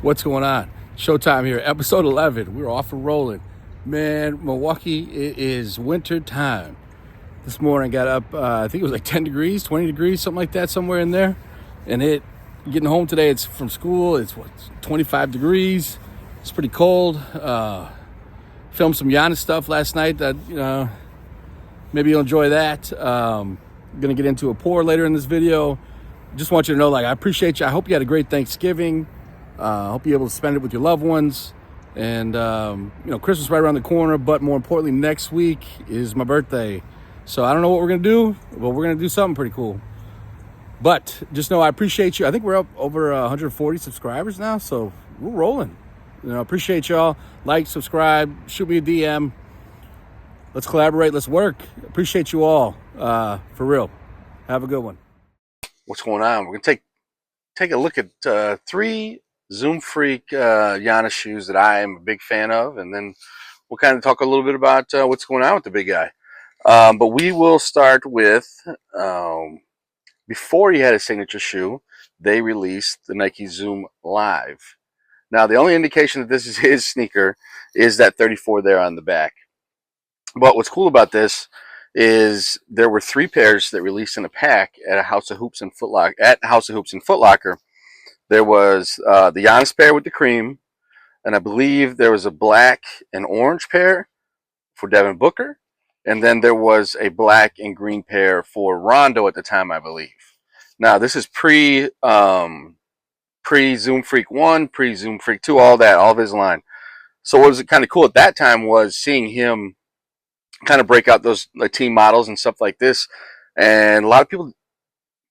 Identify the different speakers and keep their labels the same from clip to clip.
Speaker 1: What's going on? Showtime here, episode 11. We're off and rolling. Man, Milwaukee, it is winter time. This morning I got up, I think it was like 10 degrees, 20 degrees, something like that, somewhere in there. And getting home today, it's from school, it's 25 degrees. It's pretty cold. Filmed some Giannis stuff last night that, maybe you'll enjoy that. Gonna get into a pour later in this video. Just want you to know, I appreciate you. I hope you had a great Thanksgiving. I hope you're able to spend it with your loved ones. And, Christmas right around the corner. But more importantly, next week is my birthday. So I don't know what we're going to do, but we're going to do something pretty cool. But just know I appreciate you. I think we're up over 140 subscribers now. So we're rolling. Appreciate y'all. Like, subscribe, shoot me a DM. Let's collaborate. Let's work. Appreciate you all. For real. Have a good one. What's going on? We're going to take a look at three Zoom Freak Giannis shoes that I am a big fan of, and then we'll kind of talk a little bit about what's going on with the big guy. But we will start with before he had his signature shoe, they released the Nike Zoom Live. Now, the only indication that this is his sneaker is that 34 there on the back. But what's cool about this is there were three pairs that released in a pack at House of Hoops and Foot Locker. There was the Giannis pair with the cream, and I believe there was a black and orange pair for Devin Booker, and then there was a black and green pair for Rondo at the time, I believe. Now, this is pre Zoom Freak 1, pre Zoom Freak 2, all of his line. So what was kind of cool at that time was seeing him kind of break out those team models and stuff like this. And a lot of people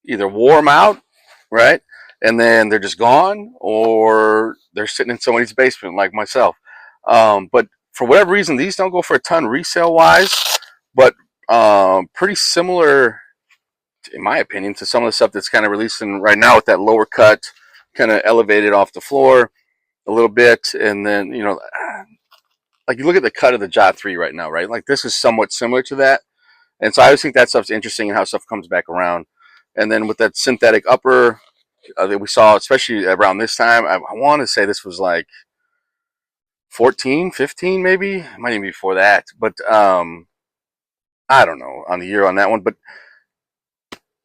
Speaker 1: either wore them out, right? And then they're just gone, or they're sitting in somebody's basement like myself. But for whatever reason, these don't go for a ton resale wise, but pretty similar, in my opinion, to some of the stuff that's kind of releasing right now with that lower cut, kind of elevated off the floor a little bit. And then, like you look at the cut of the Ja 3 right now, right? Like this is somewhat similar to that. And so I always think that stuff's interesting and how stuff comes back around. And then with that synthetic upper that we saw, especially around this time, I want to say this was like 14, 15 maybe. It might even be before that. But I don't know on the year on that one. But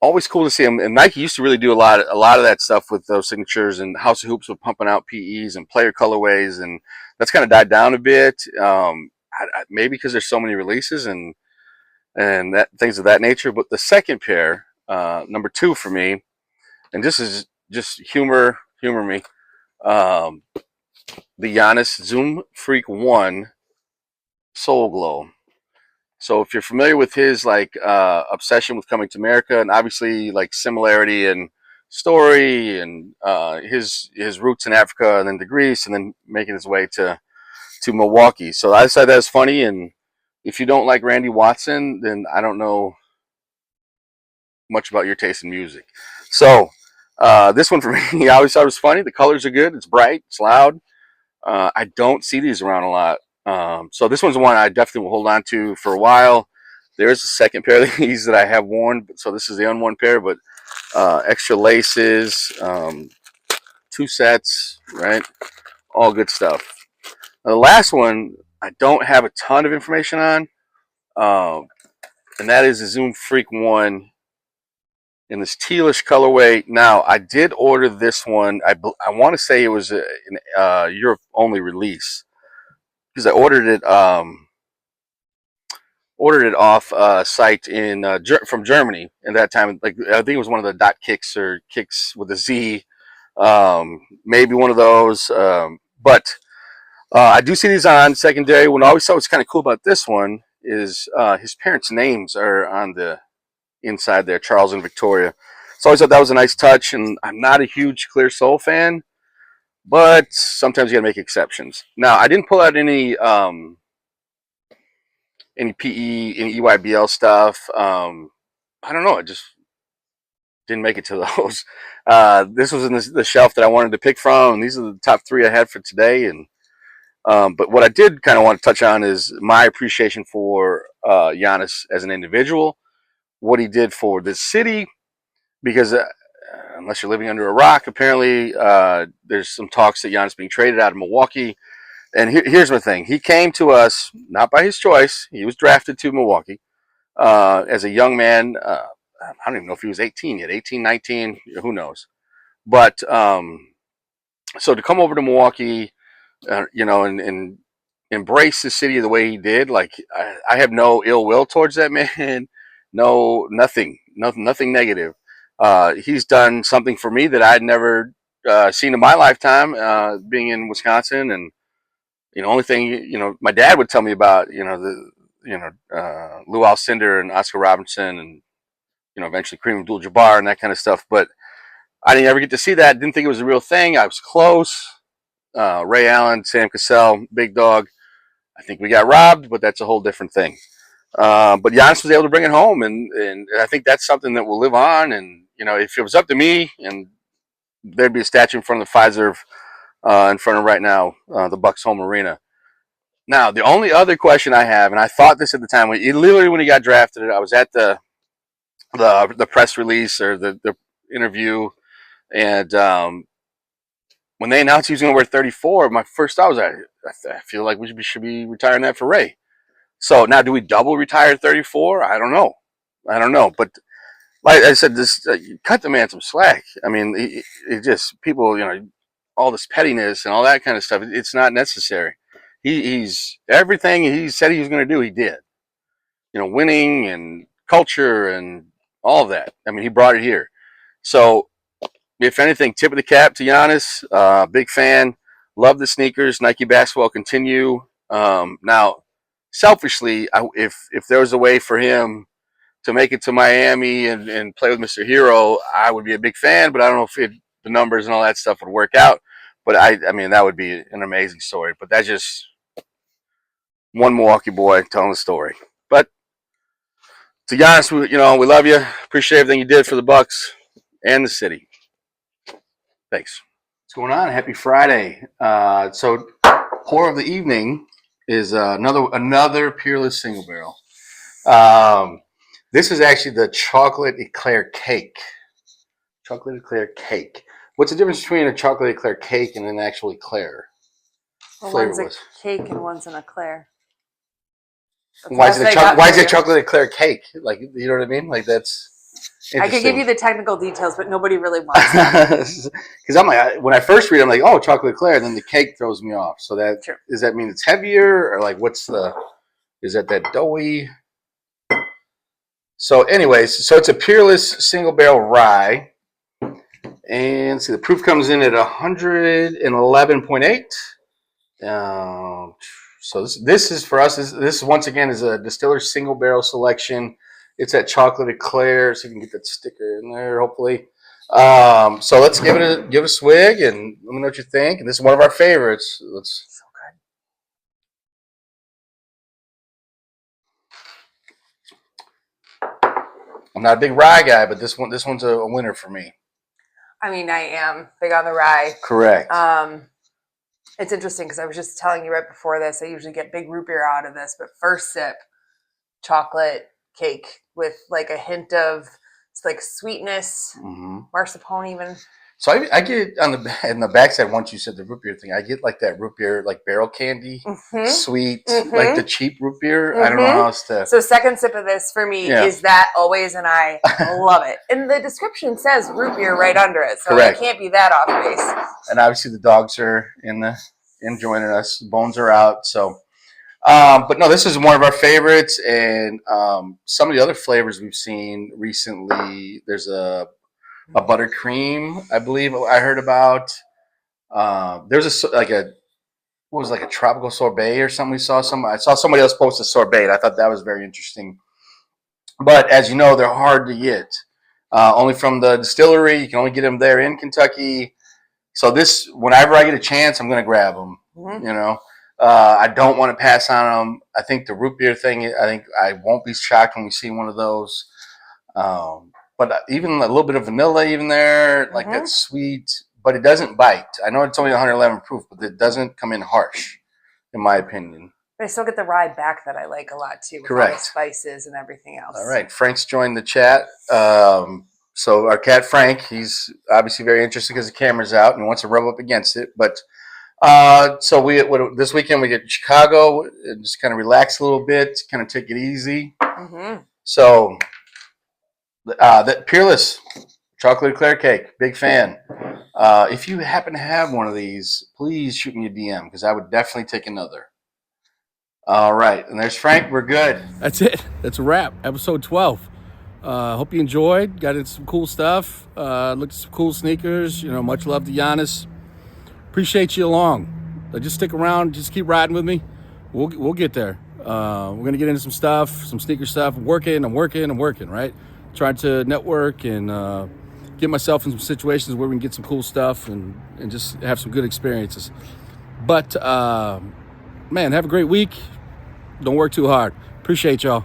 Speaker 1: always cool to see them. And Nike used to really do a lot of that stuff with those signatures, and House of Hoops were pumping out PEs and player colorways, and that's kind of died down a bit. Maybe because there's so many releases and that things of that nature. But the second pair, number 2 for me, and this is just humor me, the Giannis Zoom Freak 1 Soul Glow. So if you're familiar with his obsession with coming to America, and obviously like similarity and story and his roots in Africa and then to Greece and then making his way to Milwaukee. So I decided that was funny, and if you don't like Randy Watson, then I don't know much about your taste in music. So this one for me, I always thought it was funny. The colors are good. It's bright. It's loud. I don't see these around a lot. So this one's one I definitely will hold on to for a while. There's a second pair of these that I have worn. So this is the unworn pair, but extra laces, 2 sets, right? All good stuff. Now, the last one I don't have a ton of information on, and that is the Zoom Freak 1 in this tealish colorway. Now, I did order this one. I want to say it was an Europe only release, because I ordered it off a site from Germany. And that time, like I think it was one of the dot kicks or kicks with a Z, maybe one of those. But I do see these on secondary. What I always thought was kind of cool about this one is his parents' names are on the inside there, Charles and Victoria. So I always thought that was a nice touch. And I'm not a huge Clear Soul fan, but sometimes you gotta make exceptions. Now, I didn't pull out any PE, any EYBL stuff. I don't know. I just didn't make it to those. This was in the shelf that I wanted to pick from, and these are the top 3 I had for today. And but what I did kind of want to touch on is my appreciation for Giannis as an individual, what he did for this city, because unless you're living under a rock, apparently there's some talks that Giannis being traded out of Milwaukee. And here's the thing: he came to us not by his choice. He was drafted to Milwaukee as a young man. I don't even know if he was 18 yet, 18, 19, who knows. But so to come over to Milwaukee, and embrace the city the way he did, like I have no ill will towards that man. No, nothing negative. He's done something for me that I'd never seen in my lifetime, being in Wisconsin. And only thing my dad would tell me about, Lou Alcindor and Oscar Robertson, and eventually Kareem Abdul-Jabbar and that kind of stuff. But I didn't ever get to see that. Didn't think it was a real thing. I was close. Ray Allen, Sam Cassell, Big Dog. I think we got robbed, but that's a whole different thing. But Giannis was able to bring it home, and I think that's something that will live on. And if it was up to me, and there'd be a statue in front of the Pfizer, in front of right now, the Bucks home arena. Now, the only other question I have, and I thought this at the time, when he got drafted, I was at the press release or the interview, and when they announced he was going to wear 34, my first thought was, I feel like we should be retiring that for Ray. So now, do we double retire 34? I don't know. But like I said, this cut the man some slack. I mean, it just people, all this pettiness and all that kind of stuff. It's not necessary. He's everything he said he was going to do. He did. Winning and culture and all of that. I mean, he brought it here. So, if anything, tip of the cap to Giannis. Big fan. Love the sneakers. Nike basketball continue. Now, selfishly, if there was a way for him to make it to Miami and play with Mr. Hero, I would be a big fan. But I don't know if the numbers and all that stuff would work out. But I mean, that would be an amazing story. But that's just one Milwaukee boy telling the story. But to be honest, we love you. Appreciate everything you did for the Bucks and the city. Thanks. What's going on? Happy Friday. So pour of the evening is another Peerless single barrel. This is actually the chocolate eclair cake. Chocolate eclair cake. What's the difference between a chocolate eclair cake and an actual eclair?
Speaker 2: Well, one's a cake and one's an eclair.
Speaker 1: Why is it chocolate eclair cake? Like, you know what I mean? Like, that's.
Speaker 2: I could give you the technical details, but nobody really wants them.
Speaker 1: Because I'm like, when I first read it, I'm like, oh, chocolate eclair, and then the cake throws me off. So does that mean it's heavier, or like is that doughy? So, anyways, it's a Peerless single barrel rye, and see the proof comes in at 111.8. So this is for us. This once again is a distiller's single barrel selection. It's that chocolate eclair, so you can get that sticker in there, hopefully. So let's give it a swig and let me know what you think. And this is one of our favorites. So good. I'm not a big rye guy, but this one's a winner for me.
Speaker 2: I mean, I am big on the rye.
Speaker 1: Correct.
Speaker 2: It's interesting because I was just telling you right before this, I usually get big root beer out of this, but first sip, chocolate cake with like a hint of like sweetness, marzipan even.
Speaker 1: So I get in the backside, once you said the root beer thing, I get like that root beer, like barrel candy, sweet, like the cheap root beer. I don't know how else to.
Speaker 2: So second sip of this for me is that always, and I love it. And the description says root beer right under it, so it can't be that off base.
Speaker 1: And obviously the dogs are joining us. Bones are out, so. But no, this is one of our favorites, and some of the other flavors we've seen recently. There's a buttercream, I believe I heard about. There's a tropical sorbet or something. I saw somebody else post a sorbet, and I thought that was very interesting. But as you know, they're hard to get. Only from the distillery. You can only get them there in Kentucky. So whenever I get a chance, I'm going to grab them. I don't want to pass on them. I think the root beer thing, I think I won't be shocked when we see one of those. But even a little bit of vanilla even there, like that sweet, but it doesn't bite. I know it's only 111 proof, but it doesn't come in harsh, in my opinion.
Speaker 2: But I still get the rye back that I like a lot too. With all the spices and everything else.
Speaker 1: All right. Frank's joined the chat. So our cat Frank, he's obviously very interested because the camera's out and wants to rub up against it. But so this weekend we get to Chicago and just kind of relax a little bit, kind of take it easy.
Speaker 2: Mm-hmm.
Speaker 1: So that Peerless chocolate eclair cake, big fan. If you happen to have one of these, please shoot me a DM because I would definitely take another. All right, and there's Frank. We're good.
Speaker 3: That's it. That's a wrap. Episode 12. Hope you enjoyed. Got into some cool stuff. Looked at some cool sneakers. Much love to Giannis. Appreciate you along. Just stick around. Just keep riding with me. We'll get there. We're gonna get into some stuff, some sneaker stuff. I'm working. Right? Trying to network and get myself in some situations where we can get some cool stuff and just have some good experiences. But man, have a great week. Don't work too hard. Appreciate y'all.